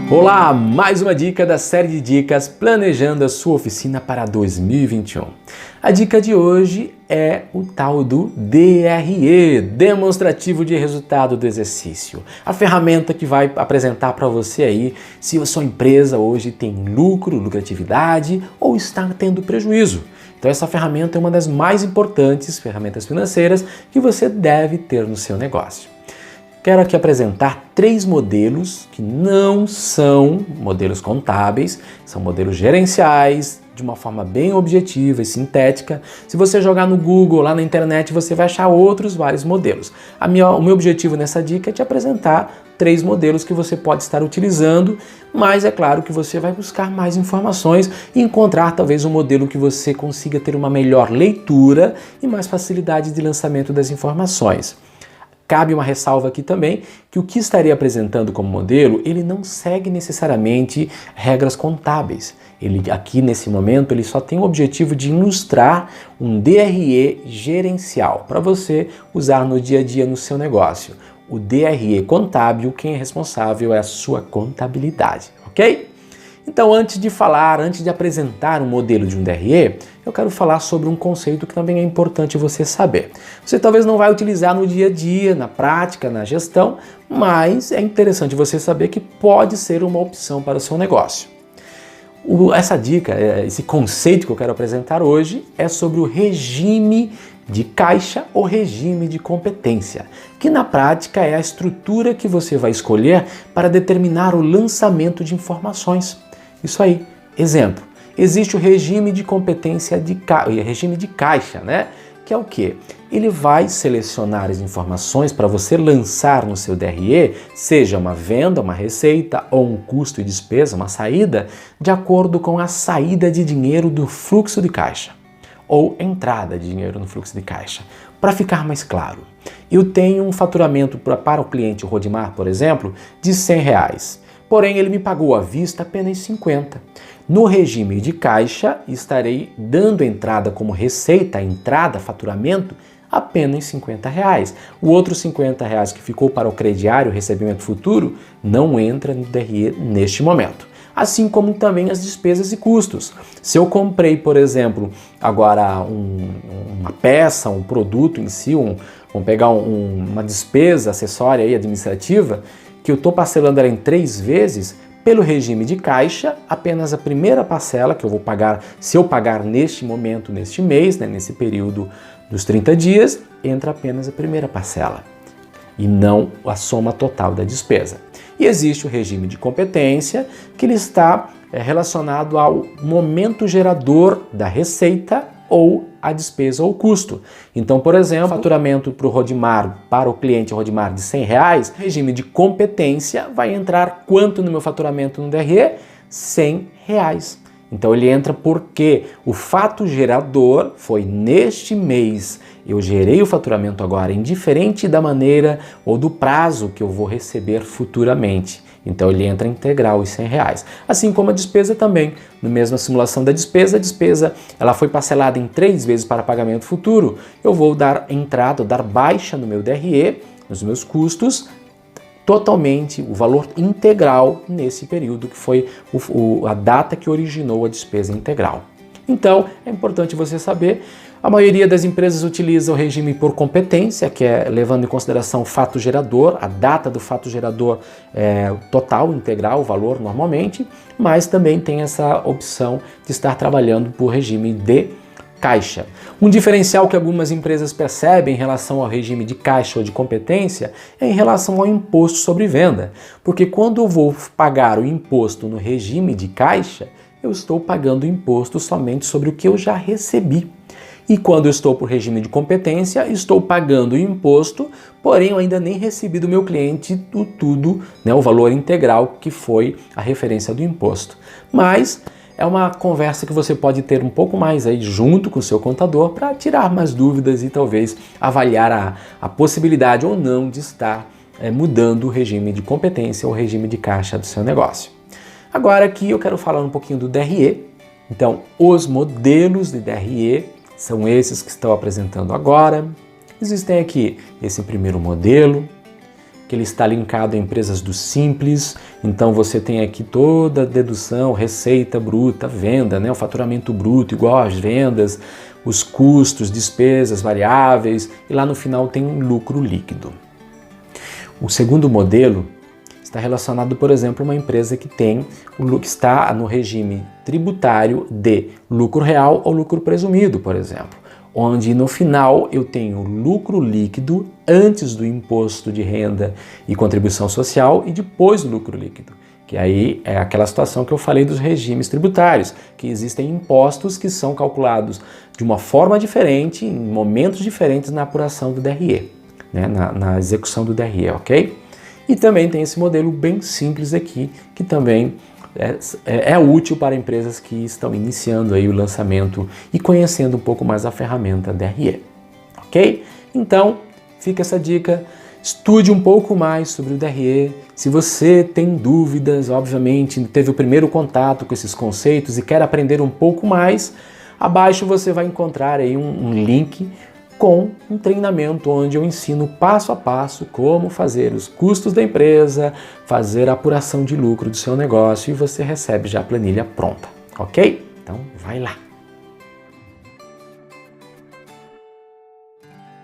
Olá, mais uma dica da série de dicas Planejando a sua oficina para 2021. A dica de hoje é o tal do DRE, Demonstrativo de Resultado do Exercício. A ferramenta que vai apresentar para você aí se a sua empresa hoje tem lucratividade ou está tendo prejuízo. Então essa ferramenta é uma das mais importantes ferramentas financeiras que você deve ter no seu negócio. Quero aqui apresentar 3 modelos que não são modelos contábeis, são modelos gerenciais, de uma forma bem objetiva e sintética. Se você jogar no Google, lá na internet, você vai achar vários modelos. O meu objetivo nessa dica é te apresentar 3 modelos que você pode estar utilizando, mas é claro que você vai buscar mais informações e encontrar talvez um modelo que você consiga ter uma melhor leitura e mais facilidade de lançamento das informações. Cabe uma ressalva aqui também, que o que estarei apresentando como modelo, ele não segue necessariamente regras contábeis. Ele aqui nesse momento, ele só tem o objetivo de ilustrar um DRE gerencial, para você usar no dia a dia no seu negócio. O DRE contábil, quem é responsável é a sua contabilidade, ok? Então, antes de apresentar um modelo de um DRE, eu quero falar sobre um conceito que também é importante você saber. Você talvez não vai utilizar no dia a dia, na prática, na gestão, mas é interessante você saber que pode ser uma opção para o seu negócio. Essa dica, esse conceito que eu quero apresentar hoje é sobre o regime de caixa ou regime de competência, que na prática é a estrutura que você vai escolher para determinar o lançamento de informações. Isso aí. Exemplo, existe o regime de competência regime de caixa, né? Que é o quê? Ele vai selecionar as informações para você lançar no seu DRE, seja uma venda, uma receita ou um custo e despesa, uma saída, de acordo com a saída de dinheiro do fluxo de caixa ou entrada de dinheiro no fluxo de caixa. Para ficar mais claro, eu tenho um faturamento para o cliente Rodimar, por exemplo, de R$100. Porém, ele me pagou à vista apenas 50. No regime de caixa, estarei dando entrada como receita, faturamento, apenas R$50. O outro R$50 que ficou para o crediário, recebimento futuro, não entra no DRE neste momento. Assim como também as despesas e custos. Se eu comprei, por exemplo, agora uma peça, um produto em si, vamos pegar uma despesa acessória aí, administrativa, que eu estou parcelando ela em 3 vezes, pelo regime de caixa, apenas a primeira parcela que eu vou pagar, se eu pagar neste momento, neste mês, né, nesse período dos 30 dias, entra apenas a primeira parcela e não a soma total da despesa. E existe o regime de competência, que ele está relacionado ao momento gerador da receita ou a despesa ou custo. Então, por exemplo, faturamento para o Rodimar, para o cliente Rodimar de R$100, regime de competência vai entrar quanto no meu faturamento no DRE? R$100. Então ele entra porque o fato gerador foi neste mês. Eu gerei o faturamento agora, indiferente da maneira ou do prazo que eu vou receber futuramente. Então ele entra integral os R$100. Assim como a despesa também. Na mesma simulação da despesa, a despesa ela foi parcelada em 3 vezes para pagamento futuro. Eu vou dar entrada, dar baixa no meu DRE, nos meus custos, totalmente o valor integral nesse período que foi a data que originou a despesa integral. Então é importante você saber. A maioria das empresas utiliza o regime por competência, que é levando em consideração o fato gerador, a data do fato gerador total, integral, o valor normalmente, mas também tem essa opção de estar trabalhando por regime de caixa. Um diferencial que algumas empresas percebem em relação ao regime de caixa ou de competência é em relação ao imposto sobre venda, porque quando eu vou pagar o imposto no regime de caixa, eu estou pagando o imposto somente sobre o que eu já recebi. E quando eu estou por regime de competência, estou pagando o imposto, porém eu ainda nem recebi do meu cliente o valor integral que foi a referência do imposto. Mas é uma conversa que você pode ter um pouco mais aí junto com o seu contador para tirar mais dúvidas e talvez avaliar a possibilidade ou não de estar mudando o regime de competência ou regime de caixa do seu negócio. Agora aqui eu quero falar um pouquinho do DRE. Então, os modelos de DRE são esses que estou apresentando agora. Existem aqui esse primeiro modelo, que ele está linkado a empresas do Simples, então você tem aqui toda a dedução, receita bruta, venda, né? O faturamento bruto igual às vendas, os custos, despesas variáveis, e lá no final tem um lucro líquido. O segundo modelo está relacionado, por exemplo, a uma empresa que está no regime tributário de lucro real ou lucro presumido, por exemplo, onde no final eu tenho lucro líquido antes do imposto de renda e contribuição social e depois do lucro líquido, que aí é aquela situação que eu falei dos regimes tributários, que existem impostos que são calculados de uma forma diferente, em momentos diferentes na apuração do DRE, né, na execução do DRE, ok? E também tem esse modelo bem simples aqui, que também é útil para empresas que estão iniciando aí o lançamento e conhecendo um pouco mais a ferramenta DRE, ok? Então, fica essa dica, estude um pouco mais sobre o DRE. Se você tem dúvidas, obviamente, teve o primeiro contato com esses conceitos e quer aprender um pouco mais, abaixo você vai encontrar aí um link com um treinamento onde eu ensino passo a passo como fazer os custos da empresa, fazer a apuração de lucro do seu negócio e você recebe já a planilha pronta, ok? Então vai lá!